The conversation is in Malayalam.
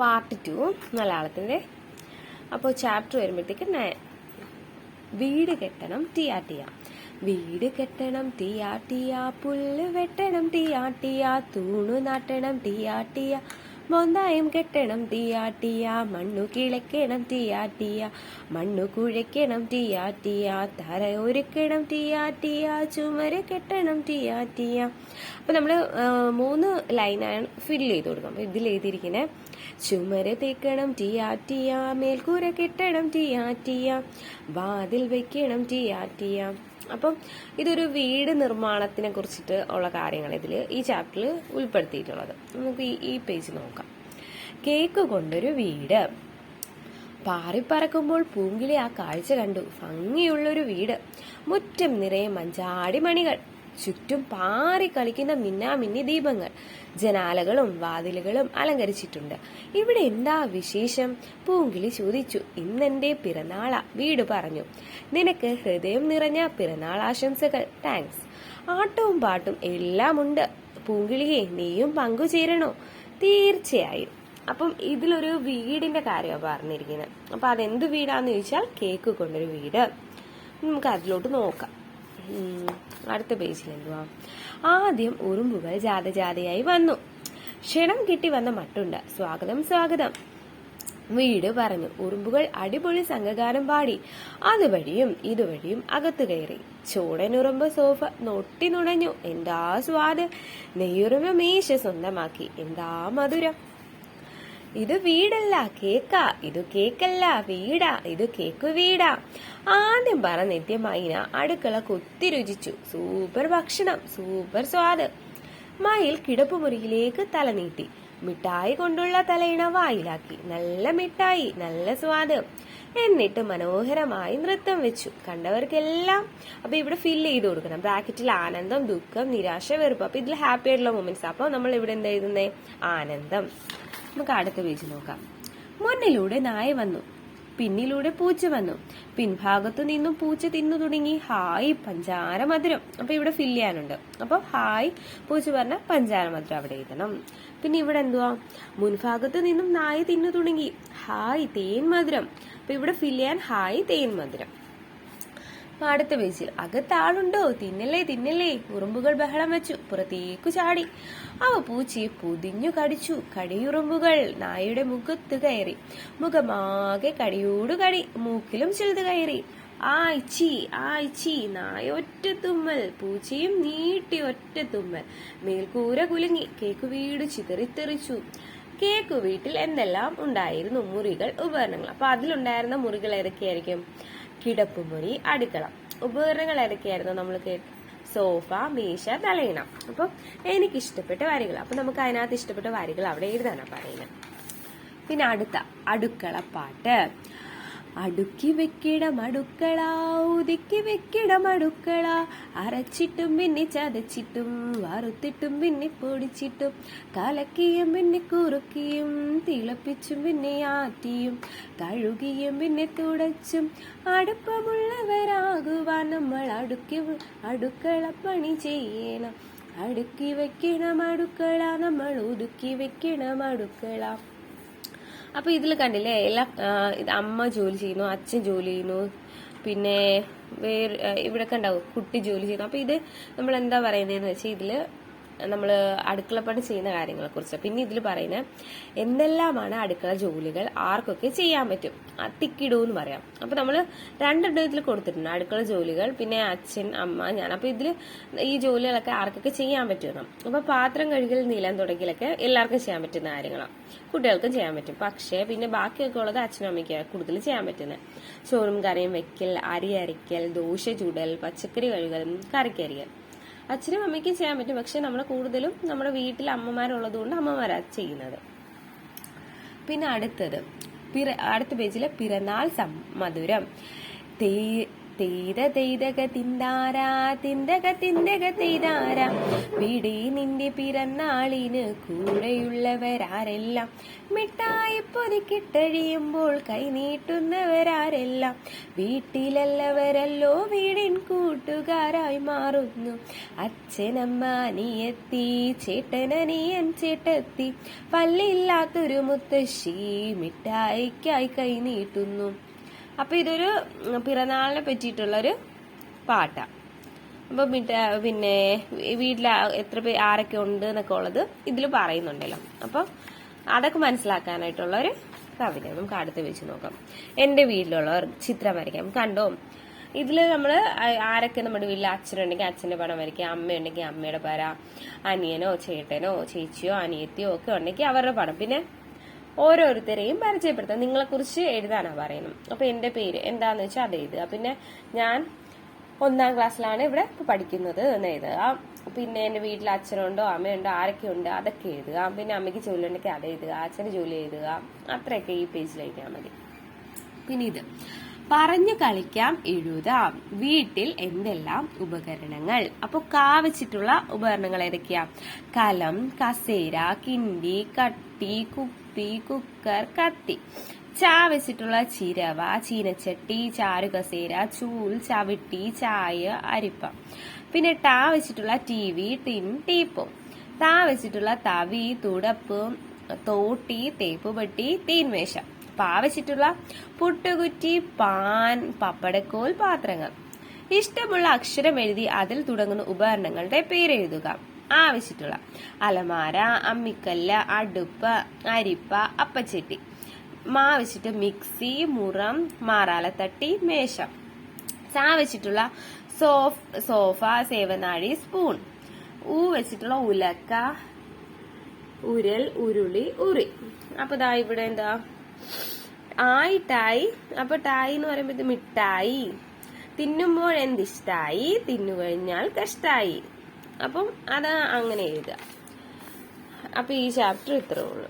പാർട്ട് 2 മലയാളത്തിൻ്റെ. അപ്പോൾ ചാപ്റ്റർ വരുമ്പോഴത്തേക്ക് വീട് കെട്ടണം ടിയാട്ടിയ. വീട് കെട്ടണം ടിയാട്ടിയ, പുല്ല് വെട്ടണം ടിയാട്ടിയ, തൂണു നാട്ടണം ടിയാട്ടിയ, മൊന്തായം കെട്ടണം ടിയാട്ടിയ, മണ്ണു കിളയ്ക്കണം ടിയാട്ടിയ, മണ്ണു കുഴയ്ക്കണം ടിയാട്ടിയ, തറ ഒരുക്കണം ടിയാട്ടിയ, ചുമര് കെട്ടണം ടിയാട്ടിയ. അപ്പൊ നമ്മള് 3 ലൈനാണ് ഫില്ല് ചെയ്ത് കൊടുക്കാം. അപ്പൊ ഇതിൽ എഴുതിയിരിക്കുന്നത് ചുമര് തേക്കണം ടിയാട്ടിയ, മേൽക്കൂര കെട്ടണം ടിയാട്ടിയ, വാതിൽ വെക്കണം ടിയാട്ടിയ. അപ്പം ഇതൊരു വീട് നിർമ്മാണത്തിനെ കുറിച്ചിട്ട് ഉള്ള കാര്യങ്ങൾ ഇതിൽ ഈ ചാപ്റ്ററിൽ ഉൾപ്പെടുത്തിയിട്ടുള്ളത്. നമുക്ക് ഈ പേജ് നോക്കാം. കേക്ക് കൊണ്ടൊരു വീട്. പാറിപ്പറക്കുമ്പോൾ പൂങ്കിളി ആ കാഴ്ച കണ്ടു. ഭംഗിയുള്ളൊരു വീട്, മുറ്റം നിറയെ മഞ്ചാടി മണികൾ, ചുറ്റും പാറി കളിക്കുന്ന മിന്നാമിന്നി ദീപങ്ങൾ, ജനാലകളും വാതിലുകളും അലങ്കരിച്ചിട്ടുണ്ട്. ഇവിടെ എന്താ വിശേഷം? പൂങ്കിളി ചോദിച്ചു. ഇന്നെന്റെ പിറന്നാളാ, വീട് പറഞ്ഞു. നിനക്ക് ഹൃദയം നിറഞ്ഞ പിറന്നാൾ ആശംസകൾ. താങ്ക്സ്. ആട്ടവും പാട്ടും എല്ലാം ഉണ്ട്. പൂങ്കിളിയെ, നീയും പങ്കുചേരണോ? തീർച്ചയായും. അപ്പം ഇതിലൊരു വീടിന്റെ കാര്യമാണ് പറഞ്ഞിരിക്കുന്നത്. അപ്പൊ അതെന്ത് വീടാന്ന് ചോദിച്ചാൽ കേക്ക് കൊണ്ടൊരു വീട്. നമുക്ക് അതിലോട്ട് നോക്കാം. അടുത്ത പേജിൽ എന്തുവാ? ആദ്യം ഉറുമ്പുകൾ ജാഥയായി വന്നു. ക്ഷണം കിട്ടി വന്ന മട്ടുണ്ട്. സ്വാഗതം സ്വാഗതം, വീട് പറഞ്ഞു. ഉറുമ്പുകൾ അടിപൊളി സംഘഗാനം പാടി. അതുവഴിയും ഇതുവഴിയും അകത്തു കയറി. ചോടനുറുമ്പ് സോഫ നൊട്ടി നുണഞ്ഞു. എന്താ സ്വാദ്! നെയ്യുറുമ്പ് മീശ സ്വന്തമാക്കി. എന്താ മധുരം! ഇത് വീടല്ല കേക്കാ, ഇത് കേക്കല്ല വീടാ, ഇത് കേക്ക് വീടാ. ആദ്യം പറഞ്ഞെത്തിയ മൈന അടുക്കള കൊത്തി രുചിച്ചു. സൂപ്പർ ഭക്ഷണം, സൂപ്പർ സ്വാദ്. മയിൽ കിടപ്പുമുറിയിലേക്ക് തല നീട്ടി. മിഠായി കൊണ്ടുള്ള തലയിണ വായിലാക്കി. നല്ല മിഠായി, നല്ല സ്വാദ്. എന്നിട്ട് മനോഹരമായി നൃത്തം വെച്ചു. കണ്ടവർക്കെല്ലാം. അപ്പൊ ഇവിടെ ഫില്ല് ചെയ്ത് കൊടുക്കണം. ബ്രാക്കറ്റിൽ ആനന്ദം, ദുഃഖം, നിരാശ, വെറുപ്പ്. അപ്പൊ ഇതിൽ ഹാപ്പി ആയിട്ടുള്ള മൊമെന്റ്സ്. അപ്പൊ നമ്മൾ ഇവിടെ എന്താ എഴുതുന്നേ? ആനന്ദം. നമുക്ക് അടുത്ത പേജ് നോക്കാം. മുന്നിലൂടെ നായ വന്നു, പിന്നിലൂടെ പൂച്ച വന്നു. പിൻഭാഗത്തു നിന്നും പൂച്ച തിന്നു തുടങ്ങി. ഹായ് പഞ്ചാര മധുരം. അപ്പൊ ഇവിടെ ഫില്ല് ചെയ്യാനുണ്ട്. അപ്പൊ ഹായ് പൂച്ച പറഞ്ഞ പഞ്ചാര മധുരം അവിടെ എഴുതണം. പിന്നെ ഇവിടെ എന്തുവാ? മുൻഭാഗത്തു നിന്നും നായ തിന്നു തുടങ്ങി. ഹായ് തേൻ മധുരം. അപ്പൊ ഇവിടെ ഫില്ല് ചെയ്യാൻ ഹായ് തേൻ മധുരം. അടുത്ത പേജിൽ അകത്താളുണ്ടോ? തിന്നല്ലേ തിന്നല്ലേ. ഉറുമ്പുകൾ ബഹളം വെച്ചു. പുറത്തേക്കു ചാടി. അവ പൂച്ചയെ പൊതിഞ്ഞു കടിച്ചു. കടിയുറുമ്പുകൾ നായയുടെ മുഖത്ത് കയറി. മുഖമാകെ കടിയോടു കടി. മൂക്കിലും ചിലത് കയറി. ആയ്ച്ചി ആയ്ച്ചി. നായ ഒറ്റ തുമ്മൽ. പൂച്ചയും നീട്ടി ഒറ്റ തുമ്മൽ. മേൽക്കൂര കുലുങ്ങി. കേക്ക് വീട് ചിതറിത്തെറിച്ചു. കേക്ക് വീട്ടിൽ എന്തെല്ലാം ഉണ്ടായിരുന്നു? മുറികൾ, ഉപകരണങ്ങൾ. അപ്പൊ അതിലുണ്ടായിരുന്ന മുറികൾ ഏതൊക്കെയായിരിക്കും? കിടപ്പുമുറി, അടുക്കള. ഉപകരണങ്ങൾ ഏതൊക്കെയായിരുന്നു? നമ്മൾ സോഫ, മേശ, തലയിണ. അപ്പൊ എനിക്ക് ഇഷ്ടപ്പെട്ട വരികൾ. അപ്പൊ നമുക്ക് അതിനകത്ത് ഇഷ്ടപ്പെട്ട വരികൾ അവിടെ എഴുതാനാണ് പറയുന്നത്. പിന്നെ അടുക്കളപ്പാട്ട്. അടുക്കി വെക്കിടം അടുക്കള, ഒതുക്കി വെക്കിടം അടുക്കള, അരച്ചിട്ടും പിന്നെ ചതച്ചിട്ടും വറുത്തിട്ടും പിന്നെ പൊടിച്ചിട്ടും കലക്കിയും പിന്നെ കുറുക്കിയും തിളപ്പിച്ചും പിന്നെ ആറ്റിയും കഴുകിയും പിന്നെ തുടച്ചും അടുപ്പമുള്ളവരാകുവാൻ നമ്മൾ അടുക്കള പണി ചെയ്യണം. അടുക്കി വെക്കണം അടുക്കള, നമ്മൾ ഒതുക്കി വെക്കണം അടുക്കള. അപ്പൊ ഇതിൽ കണ്ടില്ലേ, എല്ലാം അമ്മ ജോലി ചെയ്യുന്നു, അച്ഛൻ ജോലി ചെയ്യുന്നു, പിന്നെ ഇവിടെ ഉണ്ടാവും കുട്ടി ജോലി ചെയ്യുന്നു. അപ്പൊ ഇത് നമ്മൾ എന്താ പറയുന്നതെന്ന് വെച്ചാൽ ഇതില് നമ്മൾ അടുക്കളപ്പണി ചെയ്യുന്ന കാര്യങ്ങളെ കുറിച്ച്. പിന്നെ ഇതിൽ പറയുന്നത് എന്തെല്ലാമാണ് അടുക്കള ജോലികൾ ആർക്കൊക്കെ ചെയ്യാൻ പറ്റും, ടിക്കിടൂന്ന് പറയാം. അപ്പൊ നമ്മൾ രണ്ടെണ്ണം ഇതിൽ കൊടുത്തിട്ടുണ്ട്, അടുക്കള ജോലികൾ, പിന്നെ അച്ഛൻ, അമ്മ, ഞാൻ. അപ്പൊ ഇതില് ഈ ജോലികളൊക്കെ ആർക്കൊക്കെ ചെയ്യാൻ പറ്റുമെന്ന്. അപ്പൊ പാത്രം കഴുകൽ, നിലം തുടക്കലൊക്കെ എല്ലാവർക്കും ചെയ്യാൻ പറ്റുന്ന കാര്യങ്ങളാണ്, കുട്ടികൾക്കും ചെയ്യാൻ പറ്റും. പക്ഷേ പിന്നെ ബാക്കിയൊക്കെ ഉള്ളത് അച്ഛനും അമ്മയ്ക്ക് കൂടുതൽ ചെയ്യാൻ പറ്റുന്നത്. ചോറും കറിയും വെക്കൽ, അരി അരയ്ക്കൽ, ദോശ ചുടൽ, പച്ചക്കറി കഴുകൽ, കറിക്കരിയൽ അച്ഛനും അമ്മയ്ക്കും ചെയ്യാൻ പറ്റും. പക്ഷെ നമ്മൾ കൂടുതലും നമ്മുടെ വീട്ടിൽ അമ്മമാരുള്ളത് കൊണ്ട് അമ്മമാരാ ചെയ്യുന്നത്. പിന്നെ അടുത്ത പേജില് പിറന്നാൾ മധുരം. തെയ്ത തെയ്തക തിന്താര തിന്തക തിന്തക തെയ്താര വീടേ നിന്റെ പിറന്നാളിന് കൂടെയുള്ളവരാരെല്ലാം മിഠായി പൊതിക്കിട്ടഴിയുമ്പോൾ കൈനീട്ടുന്നവരാരെല്ലാം വീട്ടിലുള്ളവരല്ലോ വീടിൻ കൂട്ടുകാരായി മാറുന്നു അച്ഛനമ്മ അനിയത്തി ചേട്ടനനിയൻ ചേട്ടത്തി പല്ലില്ലാത്തൊരു മുത്തശ്ശി മിഠായിക്കായി കൈനീട്ടുന്നു. അപ്പൊ ഇതൊരു പിറന്നാളിനെ പറ്റിയിട്ടുള്ളൊരു പാട്ടാണ്. അപ്പൊ പിന്നെ വീട്ടിൽ എത്ര ആരൊക്കെ ഉണ്ട് എന്നൊക്കെ ഉള്ളത് ഇതിൽ പറയുന്നുണ്ടല്ലോ. അപ്പൊ അതൊക്കെ മനസ്സിലാക്കാനായിട്ടുള്ള ഒരു കവിത നമുക്ക് അടുത്ത് വെച്ച് നോക്കാം. എന്റെ വീട്ടിലുള്ളവർ ചിത്രം വരയ്ക്കാം. കണ്ടോ, ഇതില് നമ്മള് ആരൊക്കെ നമ്മുടെ വീട്ടിൽ അച്ഛനുണ്ടെങ്കിൽ അച്ഛന്റെ പടം വരയ്ക്കുക, അമ്മയുണ്ടെങ്കിൽ അമ്മയുടെ പട, അനിയനോ ചേട്ടനോ ചേച്ചിയോ അനിയത്തിയോ ഒക്കെ ഉണ്ടെങ്കിൽ അവരുടെ പടം, പിന്നെ ഓരോരുത്തരെയും പരിചയപ്പെടുത്താം. നിങ്ങളെ കുറിച്ച് എഴുതാനാ പറയുന്നത്. അപ്പൊ എന്റെ പേര് എന്താന്ന് വെച്ചാൽ അത് എഴുതുക. പിന്നെ ഞാൻ 1ാം ക്ലാസ്സിലാണ് ഇവിടെ പഠിക്കുന്നത് എന്ന് എഴുതുക. പിന്നെ എന്റെ വീട്ടിൽ അച്ഛനുണ്ടോ അമ്മയുണ്ടോ ആരൊക്കെ ഉണ്ട് അതൊക്കെ എഴുതുക. പിന്നെ അമ്മയ്ക്ക് ജോലി ഉണ്ടെങ്കിൽ അത് എഴുതുക, അച്ഛന് ജോലി എഴുതുക. അത്രയൊക്കെ ഈ പേജിൽ എഴുതിയാൽ മതി. പിന്നെ ഇത് പറഞ്ഞു കളിക്കാം എഴുതാം. വീട്ടിൽ എന്തെല്ലാം ഉപകരണങ്ങൾ. അപ്പൊ വെച്ചിട്ടുള്ള ഉപകരണങ്ങൾ ഏതൊക്കെയാ? കലം, കസേര, കിണ്ടി, കട്ടി, കുപ്പി, കുക്കർ, കത്തി. വെച്ചിട്ടുള്ള ചിരവ, ചീനച്ചട്ടി, ചാരുകസേര, ചൂൽ, ചവിട്ടി, ചായ, അരിപ്പ. പിന്നെ വെച്ചിട്ടുള്ള TV, ടിൻ, ടീപ്പും. വെച്ചിട്ടുള്ള തവി, തുടപ്പ്, തോട്ടി, തേപ്പുപെട്ടി, തീൻമേശ. വെച്ചിട്ടുള്ള പുട്ടുകുറ്റി, പാൻ, പപ്പടക്കോൽ, പാത്രങ്ങൾ. ഇഷ്ടമുള്ള അക്ഷരം എഴുതി അതിൽ തുടങ്ങുന്ന ഉപകരണങ്ങളുടെ പേരെഴുതുക. വെച്ചിട്ടുള്ള അലമാര, അമ്മിക്കല്ല്, അടുപ്പ്, അരിപ്പ, അപ്പച്ചട്ടി. വെച്ചിട്ട് മിക്സി, മുറം, മാറാലത്തട്ടി, മേശ. വെച്ചിട്ടുള്ള സോഫ, സേവനാഴി, സ്പൂൺ. വെച്ചിട്ടുള്ള ഉലക്ക, ഉരൽ, ഉരുളി, ഉറി. അപ്പൊ ദാ ഇവിടെ എന്താ ടായി. അപ്പൊ ടായി എന്ന് പറയുമ്പോ ഇത് മിഠായി. തിന്നുമ്പോൾ എന്തിഷ്ടായി, തിന്നുകഴിഞ്ഞാൽ കഷ്ടായി. അപ്പം അത് അങ്ങനെ എഴുതുക. അപ്പൊ ഈ ചാപ്റ്റർ ഇത്രേ ഉള്ളൂ.